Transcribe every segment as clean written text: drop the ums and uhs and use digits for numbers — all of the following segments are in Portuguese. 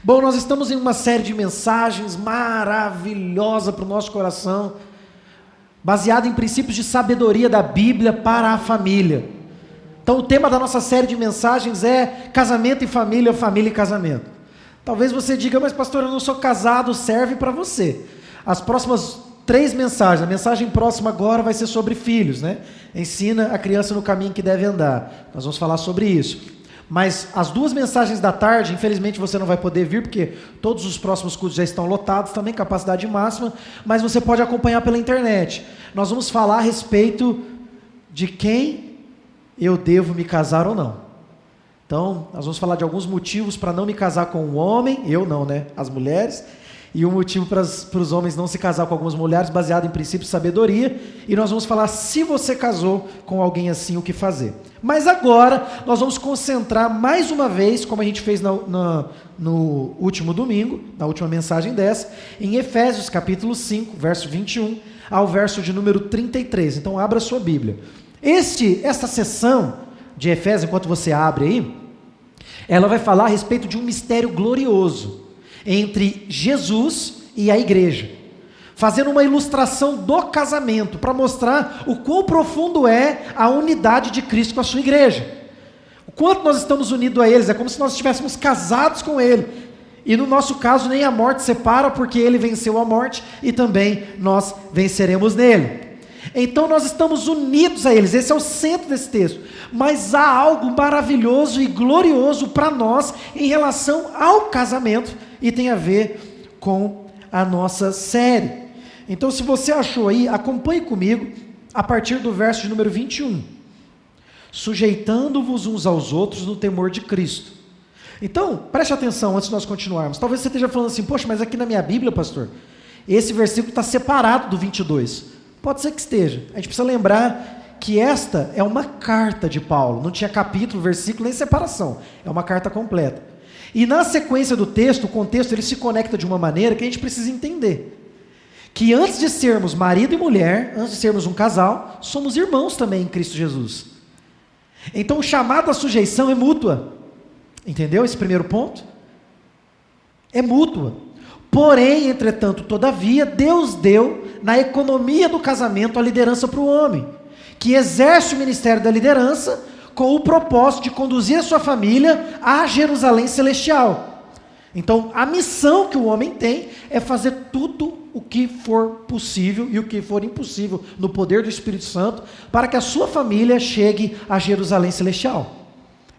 Bom, nós estamos em uma série de mensagens maravilhosa para o nosso coração, baseada em princípios de sabedoria da Bíblia para a família. Então o tema da nossa série de mensagens é casamento e família, família e casamento. Talvez você diga, mas pastor, eu não sou casado, serve para você. As próximas 3 mensagens, a mensagem próxima agora vai ser sobre filhos, né? Ensina a criança no caminho que deve andar. Nós vamos falar sobre isso. Mas as 2 mensagens da tarde, infelizmente você não vai poder vir, porque todos os próximos cultos já estão lotados, também capacidade máxima, mas você pode acompanhar pela internet. Nós vamos falar a respeito de quem eu devo me casar ou não. Então, nós vamos falar de alguns motivos para não me casar com um homem, eu não, né? As mulheres. E um motivo para os homens não se casar com algumas mulheres, baseado em princípios de sabedoria. E nós vamos falar, se você casou com alguém assim, o que fazer. Mas agora, nós vamos concentrar mais uma vez, como a gente fez no último domingo, na última mensagem dessa, em Efésios capítulo 5, verso 21, ao verso de número 33. Então, abra a sua Bíblia. Esta sessão de Efésios, enquanto você abre aí, ela vai falar a respeito de um mistério glorioso entre Jesus e a igreja, fazendo uma ilustração do casamento, para mostrar o quão profundo é a unidade de Cristo com a sua igreja, o quanto nós estamos unidos a eles, é como se nós estivéssemos casados com Ele, e no nosso caso nem a morte separa, porque Ele venceu a morte, e também nós venceremos nele. Então nós estamos unidos a eles, esse é o centro desse texto, mas há algo maravilhoso e glorioso para nós em relação ao casamento, e tem a ver com a nossa série. Então se você achou aí, acompanhe comigo a partir do verso de número 21, sujeitando-vos uns aos outros no temor de Cristo. Então, preste atenção antes de nós continuarmos, talvez você esteja falando assim, poxa, mas aqui na minha Bíblia, pastor, esse versículo está separado do 22, pode ser que esteja. A gente precisa lembrar que esta é uma carta de Paulo, não tinha capítulo, versículo, nem separação, é uma carta completa. E na sequência do texto, o contexto ele se conecta de uma maneira que a gente precisa entender. Que antes de sermos marido e mulher, antes de sermos um casal, somos irmãos também em Cristo Jesus. Então o chamado à sujeição é mútua. Entendeu esse primeiro ponto? É mútua. Porém, entretanto, todavia, Deus deu na economia do casamento a liderança para o homem, que exerce o ministério da liderança com o propósito de conduzir a sua família a Jerusalém celestial. Então, a missão que o homem tem é fazer tudo o que for possível e o que for impossível no poder do Espírito Santo para que a sua família chegue a Jerusalém celestial.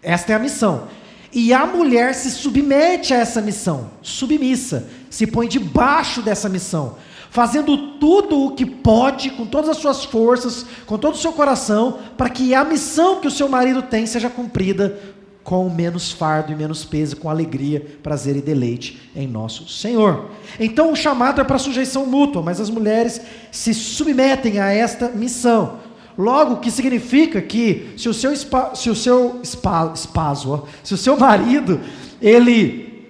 Esta é a missão. E a mulher se submete a essa missão, submissa, se põe debaixo dessa missão, fazendo tudo o que pode, com todas as suas forças, com todo o seu coração, para que a missão que o seu marido tem seja cumprida com menos fardo e menos peso, com alegria, prazer e deleite em nosso Senhor. Então o chamado é para sujeição mútua, mas as mulheres se submetem a esta missão. Logo, o que significa que se o seu marido, ele,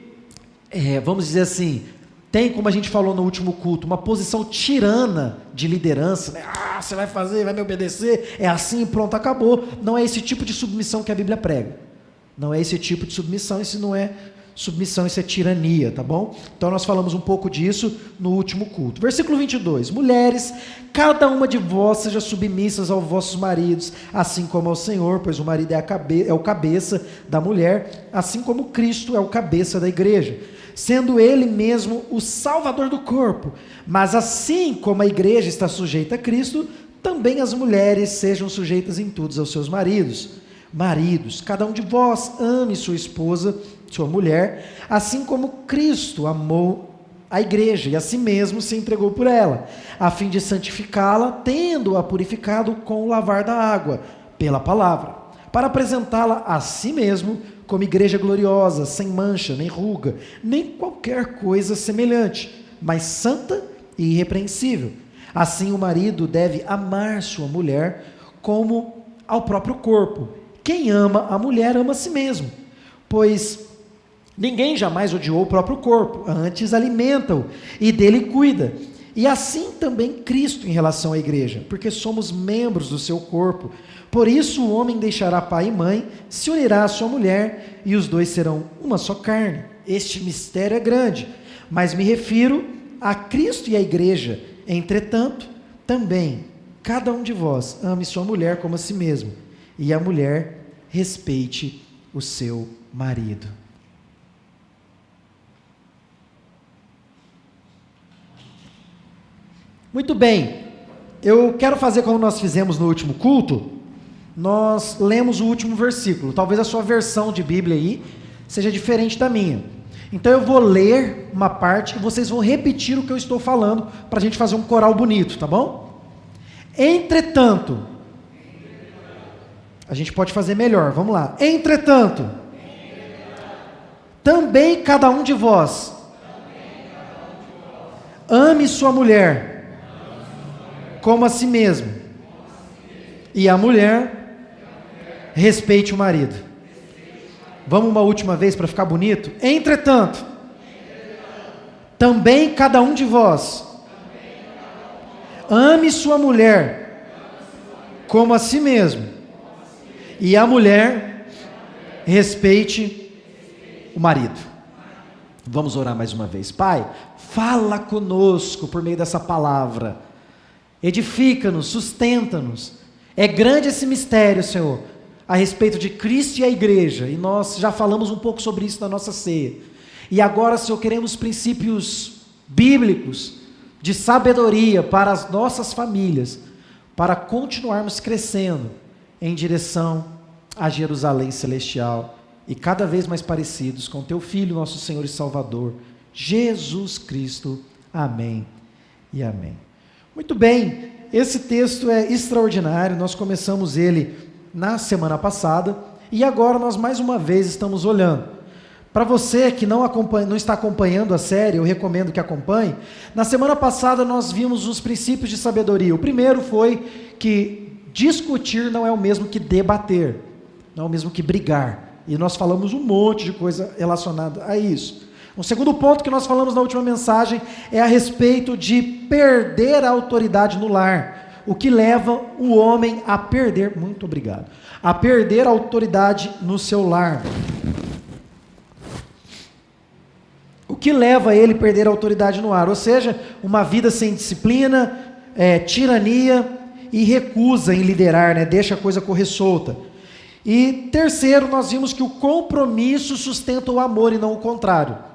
vamos dizer assim, tem, como a gente falou no último culto, uma posição tirana de liderança, né? Você vai fazer, vai me obedecer, é assim, pronto, acabou. Não é esse tipo de submissão que a Bíblia prega. Não é esse tipo de submissão, isso não é submissão, isso é tirania, tá bom? Então nós falamos um pouco disso no último culto. Versículo 22, mulheres, cada uma de vós seja submissas aos vossos maridos, assim como ao Senhor, pois o marido é o cabeça da mulher, assim como Cristo é o cabeça da igreja, sendo ele mesmo o salvador do corpo. Mas assim como a igreja está sujeita a Cristo, também as mulheres sejam sujeitas em tudo aos seus maridos. Maridos, cada um de vós ame sua esposa, sua mulher, assim como Cristo amou a igreja e a si mesmo se entregou por ela, a fim de santificá-la, tendo-a purificado com o lavar da água, pela palavra, para apresentá-la a si mesmo como igreja gloriosa, sem mancha, nem ruga, nem qualquer coisa semelhante, mas santa e irrepreensível. Assim o marido deve amar sua mulher como ao próprio corpo. Quem ama a mulher ama a si mesmo, pois ninguém jamais odiou o próprio corpo, antes alimenta-o e dele cuida. E assim também Cristo em relação à igreja, porque somos membros do seu corpo. Por isso o homem deixará pai e mãe, se unirá à sua mulher, e os dois serão uma só carne. este mistério é grande, mas me refiro a Cristo e a igreja. Entretanto, também, cada um de vós ame sua mulher como a si mesmo, e a mulher respeite o seu marido. Muito bem, eu quero fazer como nós fizemos no último culto. Nós lemos o último versículo. Talvez a sua versão de Bíblia aí seja diferente da minha. Então eu vou ler uma parte e vocês vão repetir o que eu estou falando para a gente fazer um coral bonito, tá bom? Entretanto, a gente pode fazer melhor, vamos lá. Entretanto, também cada um de vós ame sua mulher como a si mesmo, e a mulher respeite o marido. Vamos uma última vez para ficar bonito? Entretanto, também cada um de vós ame sua mulher como a si mesmo, e a mulher respeite o marido. Vamos orar mais uma vez. Pai, fala conosco por meio dessa palavra. Edifica-nos, sustenta-nos. É grande esse mistério, Senhor, a respeito de Cristo e a igreja, e nós já falamos um pouco sobre isso na nossa ceia. E agora, Senhor, queremos princípios bíblicos de sabedoria para as nossas famílias, para continuarmos crescendo em direção a Jerusalém celestial e cada vez mais parecidos com Teu Filho, nosso Senhor e Salvador, Jesus Cristo. Amém e amém. Muito bem, esse texto é extraordinário, nós começamos ele na semana passada e agora nós mais uma vez estamos olhando. Para você que não está acompanhando a série, eu recomendo que acompanhe. Na semana passada nós vimos os princípios de sabedoria. O primeiro foi que discutir não é o mesmo que debater, não é o mesmo que brigar. E nós falamos um monte de coisa relacionada a isso. O segundo ponto que nós falamos na última mensagem é a respeito de perder a autoridade no lar, o que leva o homem a perder, muito obrigado, a perder a autoridade no seu lar. O que leva ele a perder a autoridade no lar, ou seja, uma vida sem disciplina, tirania e recusa em liderar, deixa a coisa correr solta. E terceiro, nós vimos que o compromisso sustenta o amor e não o contrário.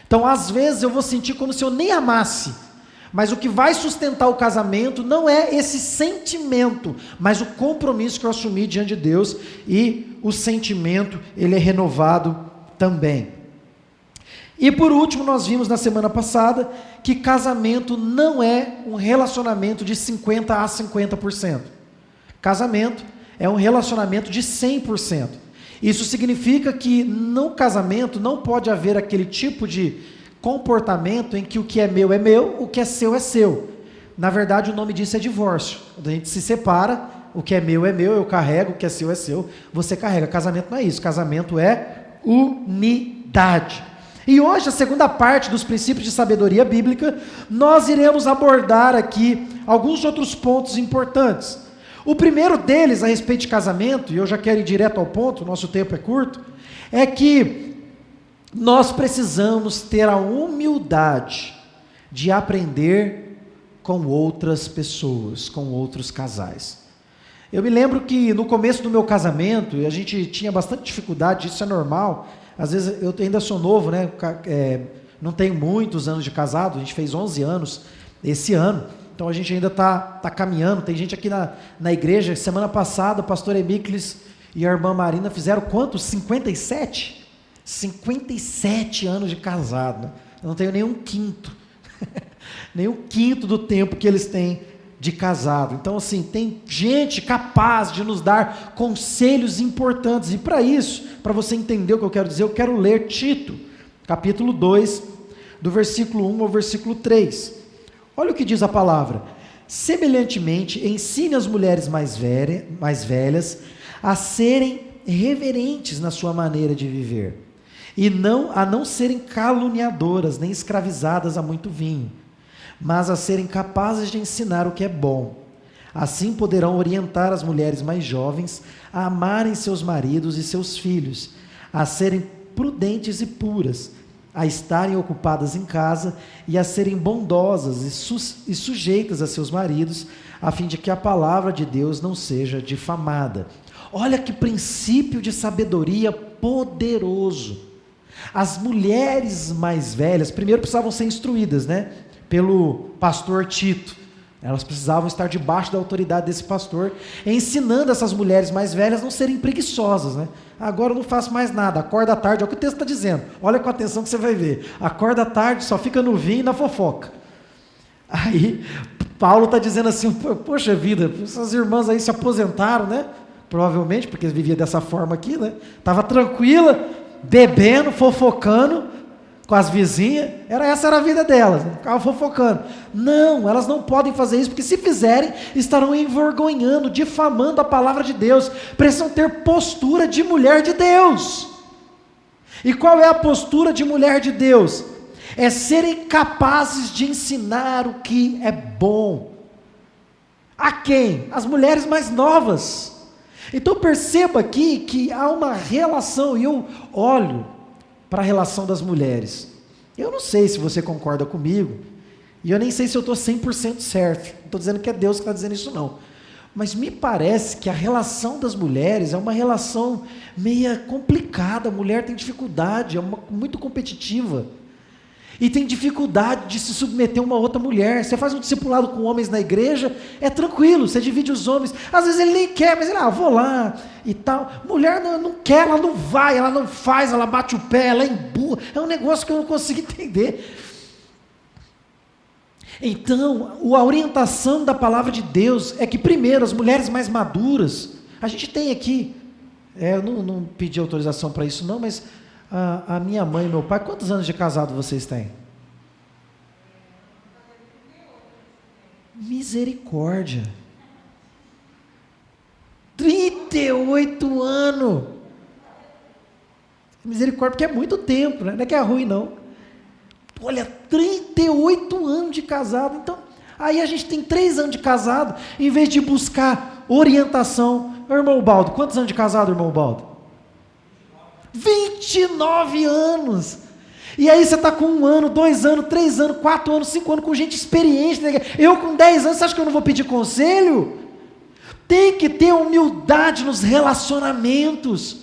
Então, às vezes eu vou sentir como se eu nem amasse, mas o que vai sustentar o casamento não é esse sentimento, mas o compromisso que eu assumi diante de Deus, e o sentimento, ele é renovado também. E por último, nós vimos na semana passada que casamento não é um relacionamento de 50% a 50%. Casamento é um relacionamento de 100%. Isso significa que no casamento não pode haver aquele tipo de comportamento em que o que é meu, o que é seu é seu. Na verdade, o nome disso é divórcio. Quando a gente se separa, o que é meu, eu carrego, o que é seu, você carrega. Casamento não é isso, casamento é unidade. E hoje, a segunda parte dos princípios de sabedoria bíblica, nós iremos abordar aqui alguns outros pontos importantes. O primeiro deles, a respeito de casamento, e eu já quero ir direto ao ponto, nosso tempo é curto, é que nós precisamos ter a humildade de aprender com outras pessoas, com outros casais. Eu me lembro que no começo do meu casamento, a gente tinha bastante dificuldade, isso é normal, às vezes eu ainda sou novo, não tenho muitos anos de casado, a gente fez 11 anos esse ano, então a gente ainda está caminhando. Tem gente aqui na igreja, semana passada o pastor Emícles e a irmã Marina fizeram quantos? 57? 57 anos de casado. Eu não tenho nem um quinto, nem um quinto do tempo que eles têm de casado. Então assim, tem gente capaz de nos dar conselhos importantes, e para isso, para você entender o que eu quero dizer, eu quero ler Tito, capítulo 2, do versículo 1 ao versículo 3. Olha o que diz a palavra: semelhantemente, ensine as mulheres mais velhas a serem reverentes na sua maneira de viver, e a não serem caluniadoras, nem escravizadas a muito vinho, mas a serem capazes de ensinar o que é bom. Assim poderão orientar as mulheres mais jovens a amarem seus maridos e seus filhos, a serem prudentes e puras, a estarem ocupadas em casa e a serem bondosas e sujeitas a seus maridos, a fim de que a palavra de Deus não seja difamada. Olha que princípio de sabedoria poderoso. As mulheres mais velhas, primeiro precisavam ser instruídas, né? Pelo pastor Tito. Elas precisavam estar debaixo da autoridade desse pastor, ensinando essas mulheres mais velhas a não serem preguiçosas, né? Agora eu não faço mais nada, acorda à tarde, é o que o texto está dizendo. Olha com atenção que você vai ver. Acorda à tarde, só fica no vinho e na fofoca. Aí, Paulo está dizendo assim, poxa vida, essas irmãs aí se aposentaram, né? Provavelmente, porque vivia dessa forma aqui, né? Estava tranquila, bebendo, fofocando com as vizinhas, essa era a vida delas, né? Ficavam fofocando. Não, elas não podem fazer isso, porque se fizerem, estarão envergonhando, difamando a palavra de Deus. Precisam ter postura de mulher de Deus. E qual é a postura de mulher de Deus? É serem capazes de ensinar o que é bom. A quem? As mulheres mais novas. Então perceba aqui que há uma relação, e eu olho para a relação das mulheres. Eu não sei se você concorda comigo, e eu nem sei se eu estou 100% certo, não estou dizendo que é Deus que está dizendo isso não, mas me parece que a relação das mulheres é uma relação meia complicada. A mulher tem dificuldade, muito competitiva, e tem dificuldade de se submeter a uma outra mulher. Você faz um discipulado com homens na igreja, é tranquilo, você divide os homens, às vezes ele nem quer, mas ele, vou lá, e tal. Mulher não quer, ela não vai, ela não faz, ela bate o pé, ela emburra, é um negócio que eu não consigo entender. Então, a orientação da palavra de Deus é que primeiro, as mulheres mais maduras, a gente tem aqui, eu não pedi autorização para isso não, mas a minha mãe e meu pai, quantos anos de casado vocês têm? Misericórdia, 38 anos, misericórdia, porque é muito tempo, né? Não é que é ruim não, olha, 38 anos de casado. Então, aí a gente tem 3 anos de casado, em vez de buscar orientação. Irmão Baldo, quantos anos de casado, irmão Baldo? 29 anos. E aí você está com 1 ano, 2 anos, 3 anos, 4 anos, 5 anos, com gente experiente, né? Eu com 10 anos, você acha que eu não vou pedir conselho? Tem que ter humildade nos relacionamentos.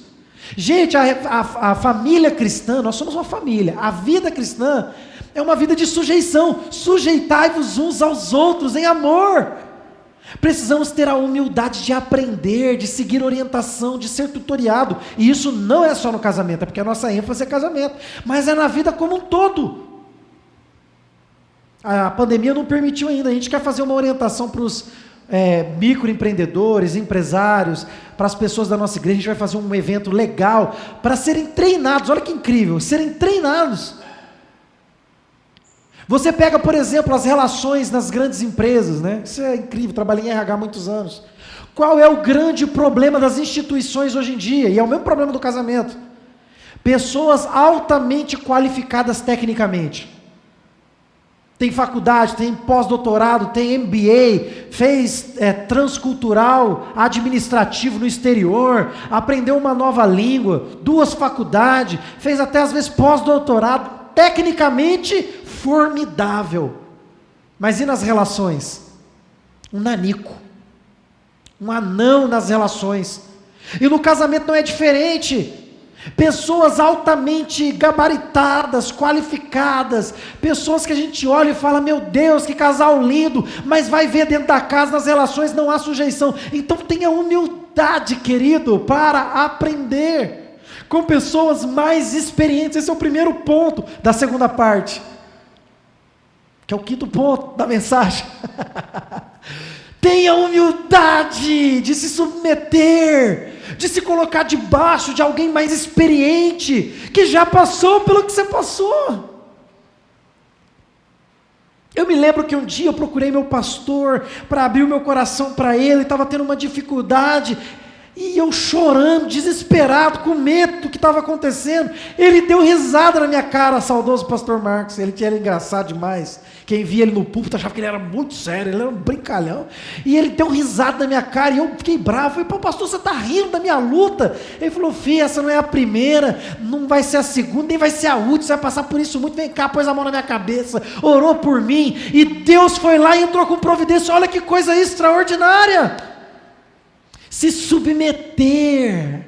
Gente, a família cristã, nós somos uma família, a vida cristã é uma vida de sujeição. Sujeitai-vos uns aos outros em amor. Precisamos ter a humildade de aprender, de seguir orientação, de ser tutoriado. E isso não é só no casamento, é porque a nossa ênfase é casamento, mas é na vida como um todo. A pandemia não permitiu ainda. A gente quer fazer uma orientação para os microempreendedores, empresários, para as pessoas da nossa igreja. A gente vai fazer um evento legal para serem treinados. Olha que incrível, serem treinados. Você pega, por exemplo, as relações nas grandes empresas, né? Isso é incrível, trabalhei em RH há muitos anos. Qual é o grande problema das instituições hoje em dia? E é o mesmo problema do casamento. Pessoas altamente qualificadas tecnicamente. Tem faculdade, tem pós-doutorado, tem MBA, fez transcultural, administrativo no exterior, aprendeu uma nova língua, 2 faculdades, fez até às vezes pós-doutorado, tecnicamente formidável. Mas e nas relações? Um nanico, um anão nas relações. E no casamento não é diferente. Pessoas altamente gabaritadas, qualificadas, pessoas que a gente olha e fala, meu Deus, que casal lindo, mas vai ver dentro da casa, nas relações não há sujeição. Então tenha humildade, querido, para aprender com pessoas mais experientes. Esse é o primeiro ponto da segunda parte, que é o 5º ponto da mensagem. Tenha humildade de se submeter, de se colocar debaixo de alguém mais experiente, que já passou pelo que você passou. Eu me lembro que um dia eu procurei meu pastor para abrir o meu coração para ele, estava tendo uma dificuldade, e eu chorando, desesperado, com medo do que estava acontecendo. Ele deu risada na minha cara, saudoso pastor Marcos, ele era engraçado demais. Quem via ele no púlpito achava que ele era muito sério, ele era um brincalhão. E ele deu risada na minha cara e eu fiquei bravo. Falei, pô, pastor, você está rindo da minha luta? Ele falou, filho, essa não é a primeira, não vai ser a segunda, nem vai ser a última, você vai passar por isso muito. Vem cá, pôs a mão na minha cabeça, orou por mim e Deus foi lá e entrou com providência. Olha que coisa extraordinária. Se submeter,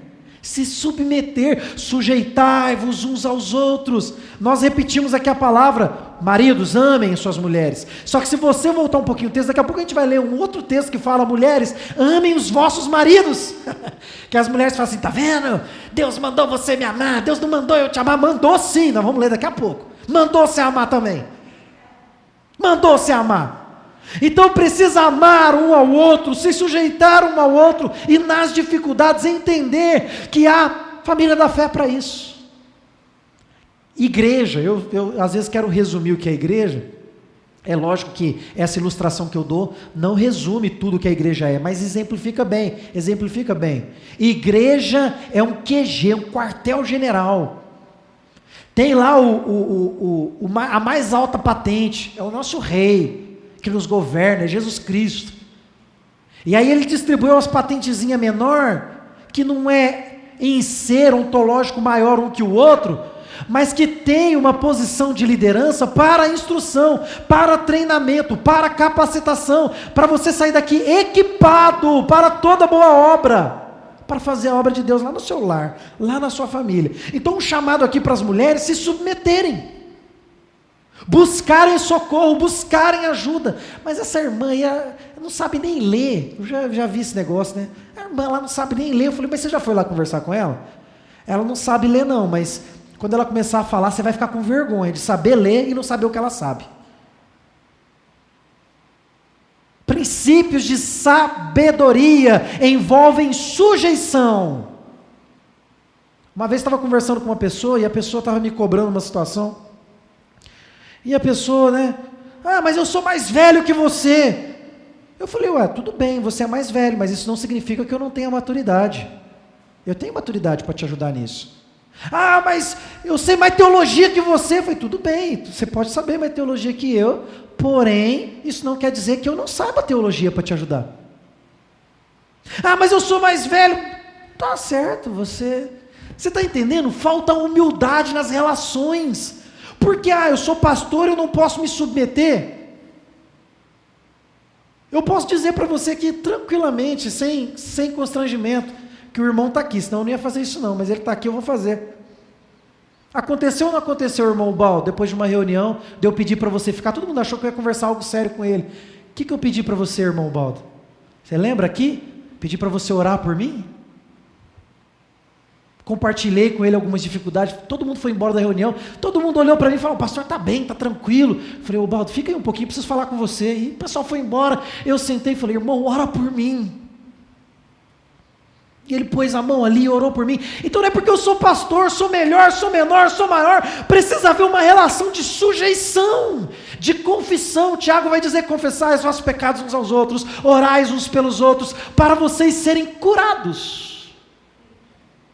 sujeitai-vos uns aos outros. Nós repetimos aqui a palavra, maridos, amem suas mulheres. Só que se você voltar um pouquinho o texto, daqui a pouco a gente vai ler um outro texto que fala, mulheres, amem os vossos maridos. Que as mulheres falam assim, tá vendo? Deus mandou você me amar, Deus não mandou eu te amar. Mandou sim, nós vamos ler daqui a pouco. Mandou você amar também. Mandou você amar. Então precisa amar um ao outro, se sujeitar um ao outro e nas dificuldades entender que há família da fé para isso. Igreja, eu às vezes quero resumir o que é igreja. É lógico que essa ilustração que eu dou não resume tudo que a igreja é, mas exemplifica bem. Igreja é um QG, um quartel-general. Tem lá a mais alta patente, é o nosso rei que nos governa, é Jesus Cristo. E aí ele distribuiu as patentezinhas menor, que não é em ser ontológico maior um que o outro, mas que tem uma posição de liderança para instrução, para treinamento, para capacitação, para você sair daqui equipado para toda boa obra, para fazer a obra de Deus lá no seu lar, lá na sua família. Então um chamado aqui para as mulheres se submeterem, buscarem socorro, buscarem ajuda. Mas essa irmã não sabe nem ler. Eu já vi esse negócio, né? A irmã lá não sabe nem ler. Eu falei, mas você já foi lá conversar com ela? Ela não sabe ler não, mas quando ela começar a falar, você vai ficar com vergonha de saber ler e não saber o que ela sabe. Princípios de sabedoria envolvem sujeição. Uma vez estava conversando com uma pessoa e a pessoa estava me cobrando uma situação. E a pessoa, né? Ah, mas eu sou mais velho que você. Eu falei, ué, tudo bem, você é mais velho, mas isso não significa que eu não tenha maturidade. Eu tenho maturidade para te ajudar nisso. Ah, mas eu sei mais teologia que você. Eu falei, tudo bem, você pode saber mais teologia que eu, porém, isso não quer dizer que eu não saiba teologia para te ajudar. Ah, mas eu sou mais velho. Tá certo, você está entendendo? Falta humildade nas relações. Porque, eu sou pastor, eu não posso me submeter. Eu posso dizer para você aqui, tranquilamente, sem constrangimento, que o irmão está aqui, senão eu não ia fazer isso não, mas ele está aqui, eu vou fazer. Aconteceu ou não aconteceu, irmão Baldo, depois de uma reunião, de eu pedir para você ficar, todo mundo achou que eu ia conversar algo sério com ele. O que eu pedi para você, irmão Baldo? Você lembra aqui? Pedi para você orar por mim? Compartilhei com ele algumas dificuldades, todo mundo foi embora da reunião, todo mundo olhou para mim e falou, o pastor está bem, está tranquilo. Eu falei, Baldo, fica aí um pouquinho, preciso falar com você. E o pessoal foi embora, eu sentei e falei, irmão, ora por mim. E ele pôs a mão ali e orou por mim. Então não é porque eu sou pastor, sou melhor, sou menor, sou maior, precisa haver uma relação de sujeição, de confissão. Tiago vai dizer, confessai os vossos pecados uns aos outros, orais uns pelos outros, para vocês serem curados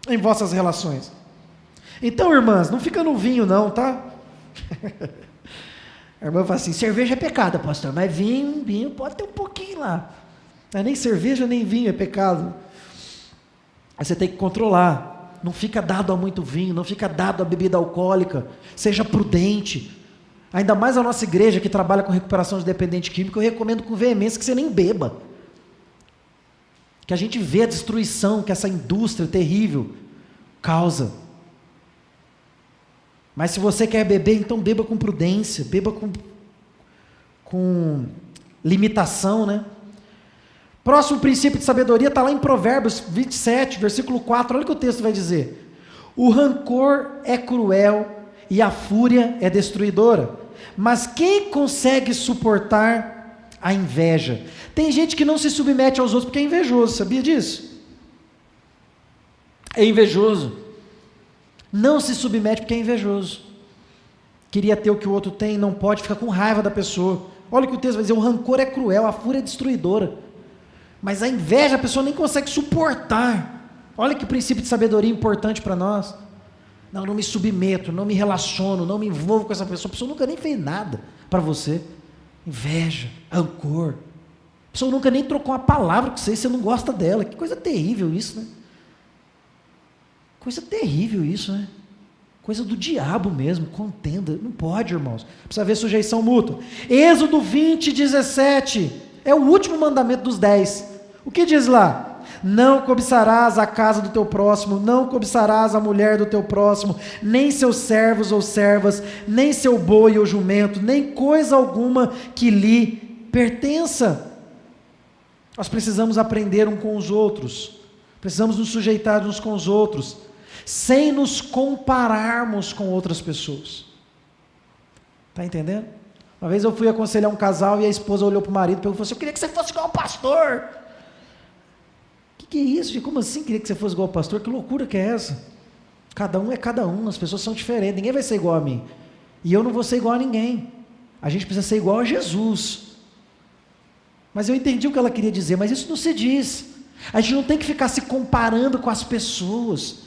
em vossas relações. Então, irmãs, não fica no vinho não, tá? A irmã fala assim, cerveja é pecado, pastor, mas vinho pode ter um pouquinho lá. Não é nem cerveja, nem vinho é pecado. Aí você tem que controlar. Não fica dado a muito vinho, não fica dado a bebida alcoólica. Seja prudente. Ainda mais a nossa igreja que trabalha com recuperação de dependente químico, eu recomendo com veemência que você nem beba. Que a gente vê a destruição que essa indústria terrível causa. Mas se você quer beber, então beba com prudência, beba com limitação, né? Próximo princípio de sabedoria está lá em Provérbios 27, versículo 4, olha o que o texto vai dizer. O rancor é cruel e a fúria é destruidora, mas quem consegue suportar a inveja? Tem gente que não se submete aos outros porque é invejoso, sabia disso? É invejoso. Não se submete porque é invejoso. Queria ter o que o outro tem, não pode, fica com raiva da pessoa. Olha o que o texto vai dizer, o rancor é cruel, a fúria é destruidora. Mas a inveja a pessoa nem consegue suportar. Olha que princípio de sabedoria importante para nós. Não me submeto, não me relaciono, não me envolvo com essa pessoa. A pessoa nunca nem fez nada para você. inveja, rancor. A pessoa nunca nem trocou uma palavra com você não gosta dela. Que coisa terrível isso, né? Coisa terrível isso, né? Coisa do diabo mesmo, contenda. Não pode, irmãos. Precisa haver sujeição mútua. Êxodo 20, 17. É o último mandamento dos 10. O que diz lá? Não cobiçarás a casa do teu próximo, não cobiçarás a mulher do teu próximo, nem seus servos ou servas, nem seu boi ou jumento, nem coisa alguma que lhe pertença. Nós precisamos aprender uns com os outros, precisamos nos sujeitar uns com os outros, sem nos compararmos com outras pessoas. Está entendendo? Uma vez eu fui aconselhar um casal e a esposa olhou para o marido e perguntou assim: eu queria que você fosse igual ao pastor. Que é isso? Como assim queria que você fosse igual ao pastor? Que loucura que é essa? Cada um é cada um, as pessoas são diferentes, ninguém vai ser igual a mim. E eu não vou ser igual a ninguém. A gente precisa ser igual a Jesus. Mas eu entendi o que ela queria dizer, mas isso não se diz. A gente não tem que ficar se comparando com as pessoas.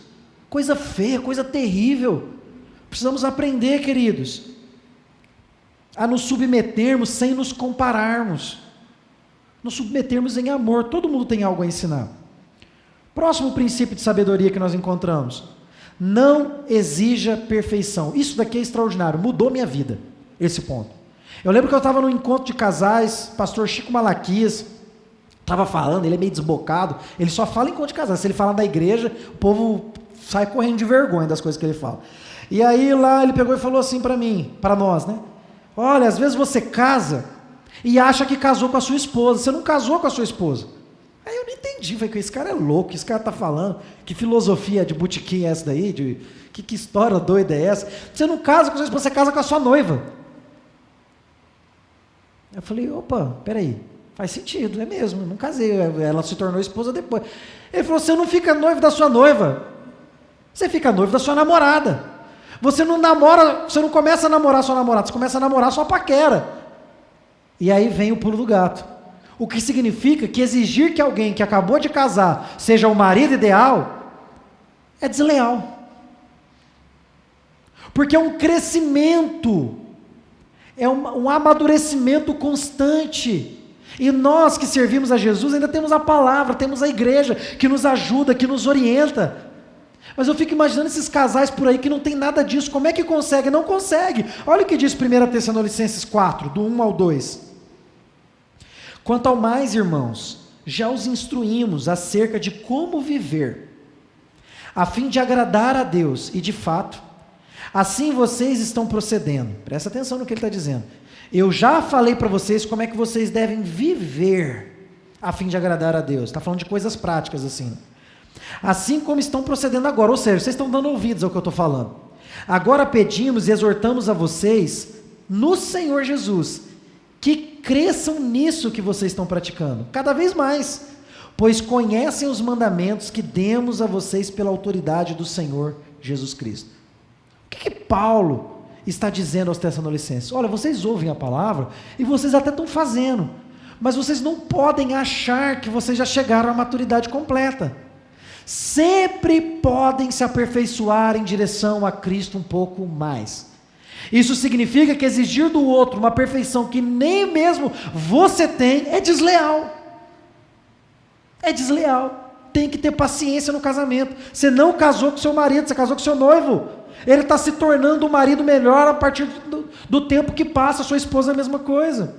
Coisa feia, coisa terrível. Precisamos aprender, queridos, a nos submetermos sem nos compararmos. Nos submetermos em amor. Todo mundo tem algo a ensinar. Próximo princípio de sabedoria que nós encontramos: não exija perfeição. Isso daqui é extraordinário, mudou minha vida, esse ponto. Eu lembro que eu estava num encontro de casais, pastor Chico Malaquias estava falando, ele é meio desbocado, ele só fala em encontro de casais. Se ele falar da igreja, o povo sai correndo de vergonha das coisas que ele fala. E aí lá ele pegou e falou assim para mim, para nós, né? Olha, às vezes você casa e acha que casou com a sua esposa, você não casou com a sua esposa. Aí eu não entendi, falei que esse cara é louco, esse cara está falando, que filosofia de botequim é essa daí, que história doida é essa? Você não casa com a sua esposa, você casa com a sua noiva. Eu falei, opa, peraí, faz sentido, é mesmo, não casei, ela se tornou esposa depois. Ele falou, você não fica noivo da sua noiva, você fica noivo da sua namorada. Você não namora, você não começa a namorar sua namorada, você começa a namorar sua paquera. E aí vem o pulo do gato. O que significa que exigir que alguém que acabou de casar seja o marido ideal é desleal. Porque é um crescimento, é um amadurecimento constante. E nós que servimos a Jesus ainda temos a palavra, temos a igreja que nos ajuda, que nos orienta. Mas eu fico imaginando esses casais por aí que não tem nada disso, como é que consegue? Não consegue. Olha o que diz 1 Tessalonicenses 4, do 1 ao 2. Quanto ao mais, irmãos, já os instruímos acerca de como viver, a fim de agradar a Deus, e de fato, assim vocês estão procedendo. Presta atenção no que ele está dizendo. Eu já falei para vocês como é que vocês devem viver, a fim de agradar a Deus. Está falando de coisas práticas assim. Assim como estão procedendo agora, ou seja, vocês estão dando ouvidos ao que eu estou falando. Agora pedimos e exortamos a vocês, no Senhor Jesus, que cresçam nisso que vocês estão praticando, cada vez mais, pois conhecem os mandamentos que demos a vocês pela autoridade do Senhor Jesus Cristo. O que Paulo está dizendo aos Tessalonicenses? Olha, vocês ouvem a palavra e vocês até estão fazendo, mas vocês não podem achar que vocês já chegaram à maturidade completa. Sempre podem se aperfeiçoar em direção a Cristo um pouco mais. Isso significa que exigir do outro uma perfeição que nem mesmo você tem é desleal. É desleal. Tem que ter paciência no casamento. Você não casou com seu marido, você casou com seu noivo. Ele está se tornando um marido melhor a partir do tempo que passa. Sua esposa é a mesma coisa.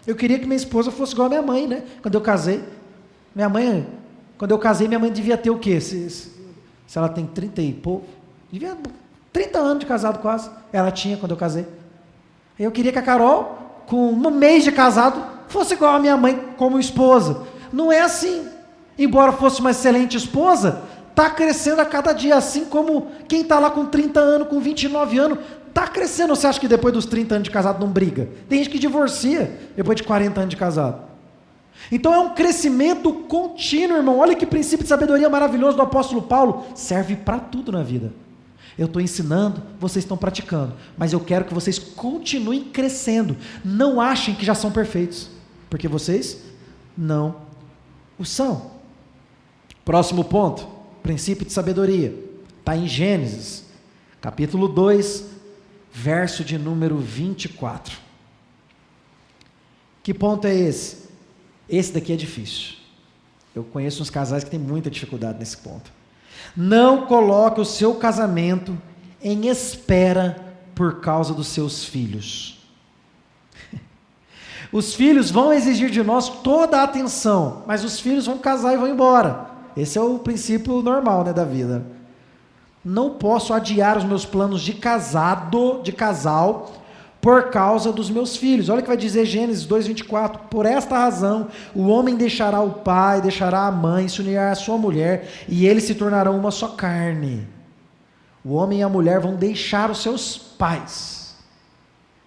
Eu queria que minha esposa fosse igual a minha mãe, né? Quando eu casei. Quando eu casei, minha mãe devia ter o quê? Se ela tem 30 e pouco, devia 30 anos de casado quase. Ela tinha quando eu casei. Eu queria que a Carol, com um mês de casado, fosse igual a minha mãe como esposa. Não é assim. Embora fosse uma excelente esposa, está crescendo a cada dia, assim como quem está lá com 30 anos, com 29 anos, está crescendo. Você acha que depois dos 30 anos de casado não briga? Tem gente que divorcia depois de 40 anos de casado. Então é um crescimento contínuo, irmão. Olha que princípio de sabedoria maravilhoso do apóstolo Paulo. Serve para tudo na vida. Eu estou ensinando, vocês estão praticando, mas eu quero que vocês continuem crescendo. Não achem que já são perfeitos, porque vocês não o são. Próximo ponto, princípio de sabedoria, está em Gênesis, capítulo 2, verso de número 24. Que ponto é esse? Esse daqui é difícil. Eu conheço uns casais que têm muita dificuldade nesse ponto. Não coloque o seu casamento em espera por causa dos seus filhos. Os filhos vão exigir de nós toda a atenção, mas os filhos vão casar e vão embora. Esse é o princípio normal, né, da vida. Não posso adiar os meus planos de casal, por causa dos meus filhos. Olha o que vai dizer Gênesis 2:24. Por esta razão, o homem deixará o pai, deixará a mãe, se unirá à sua mulher, e eles se tornarão uma só carne. O homem e a mulher vão deixar os seus pais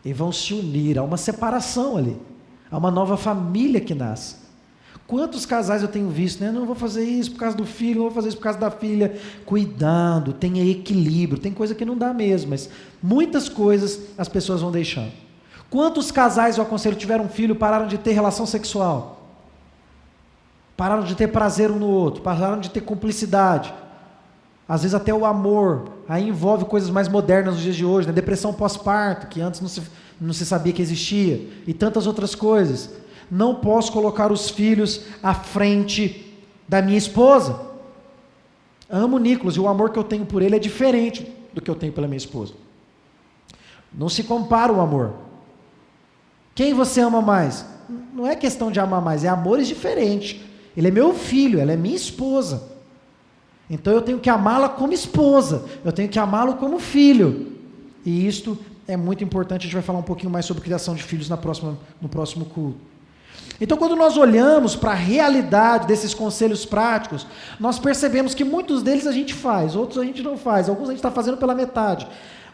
e vão se unir. Há uma separação ali. Há uma nova família que nasce. Quantos casais eu tenho visto, né? Não vou fazer isso por causa do filho, não vou fazer isso por causa da filha. Cuidado, tenha equilíbrio. Tem coisa que não dá mesmo, mas muitas coisas as pessoas vão deixando. Quantos casais, eu aconselho, tiveram um filho, pararam de ter relação sexual? Pararam de ter prazer um no outro, pararam de ter cumplicidade. Às vezes até o amor, aí envolve coisas mais modernas nos dias de hoje, né? Depressão pós-parto, que antes não se sabia que existia, e tantas outras coisas. Não posso colocar os filhos à frente da minha esposa. Amo o Nicolas, e o amor que eu tenho por ele é diferente do que eu tenho pela minha esposa. Não se compara o amor. Quem você ama mais? Não é questão de amar mais, é amores diferentes. Ele é meu filho, ela é minha esposa. Então eu tenho que amá-la como esposa, eu tenho que amá-lo como filho. E isto é muito importante, a gente vai falar um pouquinho mais sobre criação de filhos no próximo culto. Então, quando nós olhamos para a realidade desses conselhos práticos, nós percebemos que muitos deles a gente faz, outros a gente não faz, alguns a gente está fazendo pela metade.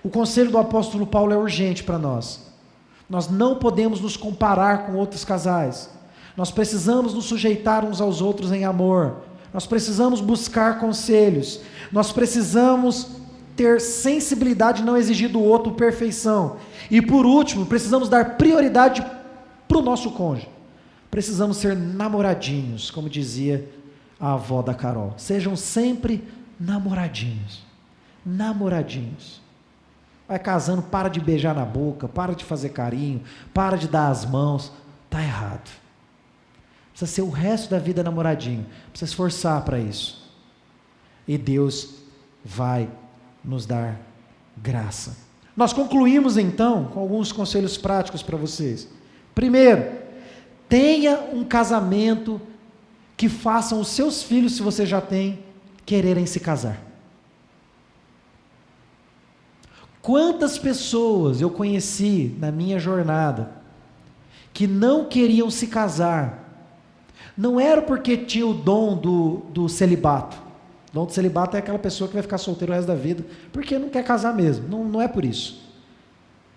O conselho do apóstolo Paulo é urgente para nós. Nós não podemos nos comparar com outros casais. Nós precisamos nos sujeitar uns aos outros em amor. Nós precisamos buscar conselhos. Nós precisamos ter sensibilidade e não exigir do outro perfeição. E por último, precisamos dar prioridade para o nosso cônjuge. Precisamos ser namoradinhos, como dizia a avó da Carol. Sejam sempre namoradinhos. Namoradinhos. Vai casando, para de beijar na boca, para de fazer carinho, para de dar as mãos. Está errado. Precisa ser o resto da vida namoradinho. Precisa se esforçar para isso. E Deus vai nos dar graça. Nós concluímos então com alguns conselhos práticos para vocês. Primeiro, tenha um casamento que façam os seus filhos, se você já tem, quererem se casar. Quantas pessoas eu conheci na minha jornada que não queriam se casar? Não era porque tinha o dom do celibato. O dom do celibato é aquela pessoa que vai ficar solteira o resto da vida, porque não quer casar mesmo. Não é por isso.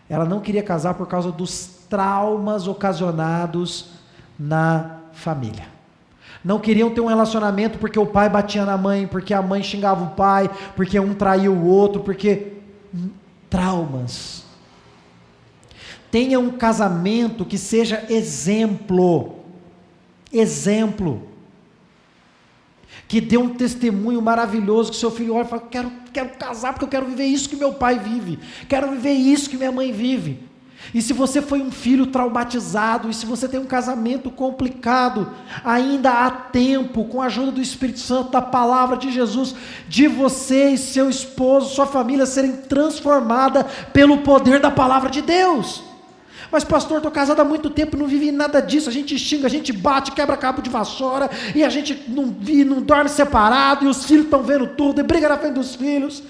Ela não queria casar por causa dos traumas ocasionados na família. Não queriam ter um relacionamento porque o pai batia na mãe, porque a mãe xingava o pai, porque um traiu o outro, porque traumas. Tenha um casamento que seja exemplo. Exemplo. Que dê um testemunho maravilhoso, que seu filho olha e fala, quero casar porque eu quero viver isso que meu pai vive, quero viver isso que minha mãe vive. E se você foi um filho traumatizado, e se você tem um casamento complicado, ainda há tempo, com a ajuda do Espírito Santo, da palavra de Jesus, de você e seu esposo, sua família serem transformada pelo poder da palavra de Deus. Mas pastor, estou casado há muito tempo, não vivi nada disso, a gente xinga, a gente bate, quebra cabo de vassoura, e a gente não dorme separado, e os filhos estão vendo tudo, e briga na frente dos filhos.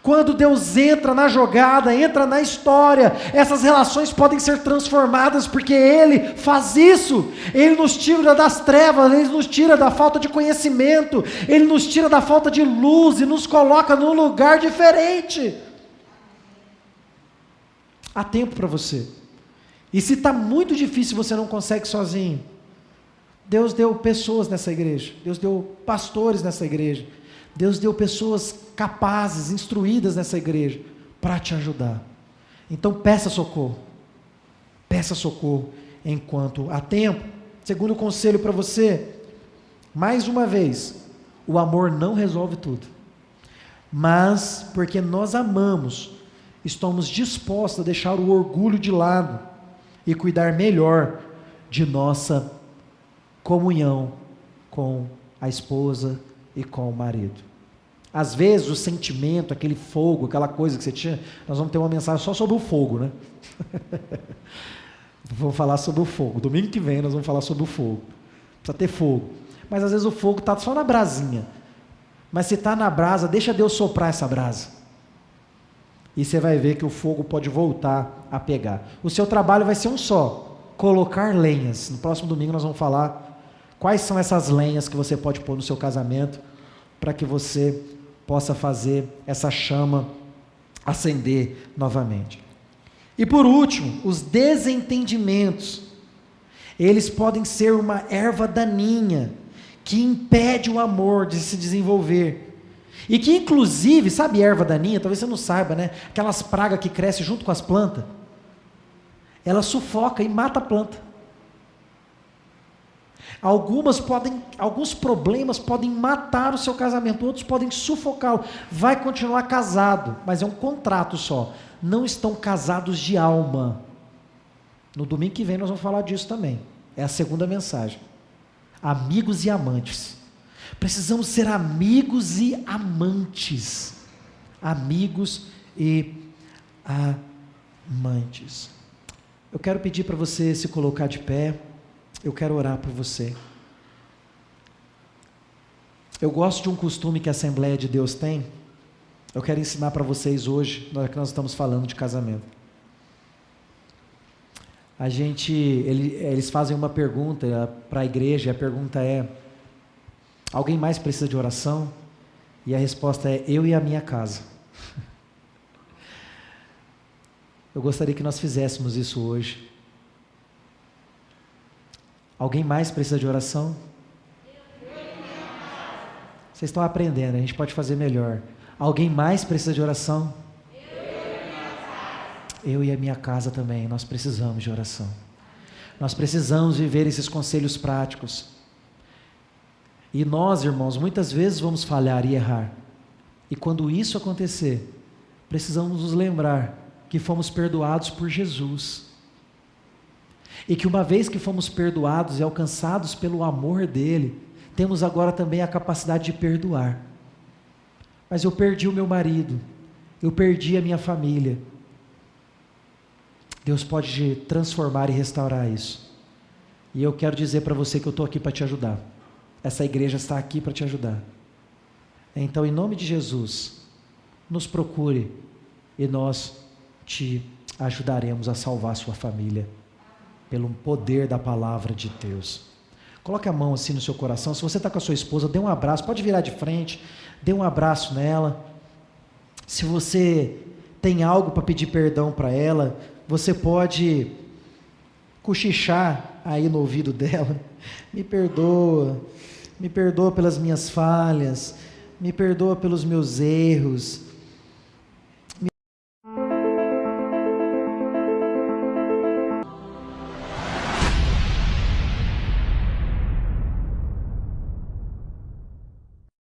Quando Deus entra na jogada, entra na história, essas relações podem ser transformadas, porque Ele faz isso. Ele nos tira das trevas, Ele nos tira da falta de conhecimento, Ele nos tira da falta de luz e nos coloca num lugar diferente. Há tempo para você. E se está muito difícil, você não consegue sozinho, Deus deu pessoas nessa igreja, Deus deu pastores nessa igreja, Deus deu pessoas capazes, instruídas nessa igreja, para te ajudar. Então peça socorro enquanto há tempo. Segundo conselho para você, mais uma vez, o amor não resolve tudo, mas porque nós amamos, estamos dispostos a deixar o orgulho de lado, e cuidar melhor de nossa comunhão com a esposa e com o marido. Às vezes o sentimento, aquele fogo, aquela coisa que você tinha, nós vamos ter uma mensagem só sobre o fogo, né? Vamos falar sobre o fogo. Domingo que vem nós vamos falar sobre o fogo. Precisa ter fogo. Mas às vezes o fogo está só na brasinha. Mas se está na brasa, deixa Deus soprar essa brasa. E você vai ver que o fogo pode voltar a pegar. O seu trabalho vai ser um só: colocar lenhas. No próximo domingo nós vamos falar quais são essas lenhas que você pode pôr no seu casamento para que você possa fazer essa chama acender novamente. E por último, os desentendimentos. Eles podem ser uma erva daninha que impede o amor de se desenvolver. E que inclusive, sabe erva daninha? Talvez você não saiba, né? Aquelas pragas que crescem junto com as plantas. Ela sufoca e mata a planta. Alguns problemas podem matar o seu casamento, outros podem sufocá-lo. Vai continuar casado, mas é um contrato só. Não estão casados de alma. No domingo que vem nós vamos falar disso também. É a segunda mensagem. Amigos e amantes. Precisamos ser amigos e amantes. Amigos e amantes. Eu quero pedir para você se colocar de pé. Eu quero orar por você. Eu gosto de um costume que a Assembleia de Deus tem. Eu quero ensinar para vocês hoje, na hora que nós estamos falando de casamento. Eles fazem uma pergunta para a igreja, e a pergunta é: alguém mais precisa de oração? E a resposta é: eu e a minha casa. Eu gostaria que nós fizéssemos isso hoje. Alguém mais precisa de oração? Vocês estão aprendendo, a gente pode fazer melhor. Alguém mais precisa de oração? Eu e a minha casa também, nós precisamos de oração. Nós precisamos viver esses conselhos práticos. E nós, irmãos, muitas vezes vamos falhar e errar. E quando isso acontecer, precisamos nos lembrar que fomos perdoados por Jesus. E que uma vez que fomos perdoados e alcançados pelo amor dele, temos agora também a capacidade de perdoar. Mas eu perdi o meu marido, eu perdi a minha família. Deus pode transformar e restaurar isso. E eu quero dizer para você que eu estou aqui para te ajudar. Essa igreja está aqui para te ajudar. Então, em nome de Jesus, nos procure e nós te ajudaremos a salvar a sua família, pelo poder da palavra de Deus. Coloque a mão assim no seu coração. Se você está com a sua esposa, dê um abraço, pode virar de frente, dê um abraço nela. Se você tem algo para pedir perdão para ela, você pode cochichar aí no ouvido dela: me perdoa pelas minhas falhas, me perdoa pelos meus erros,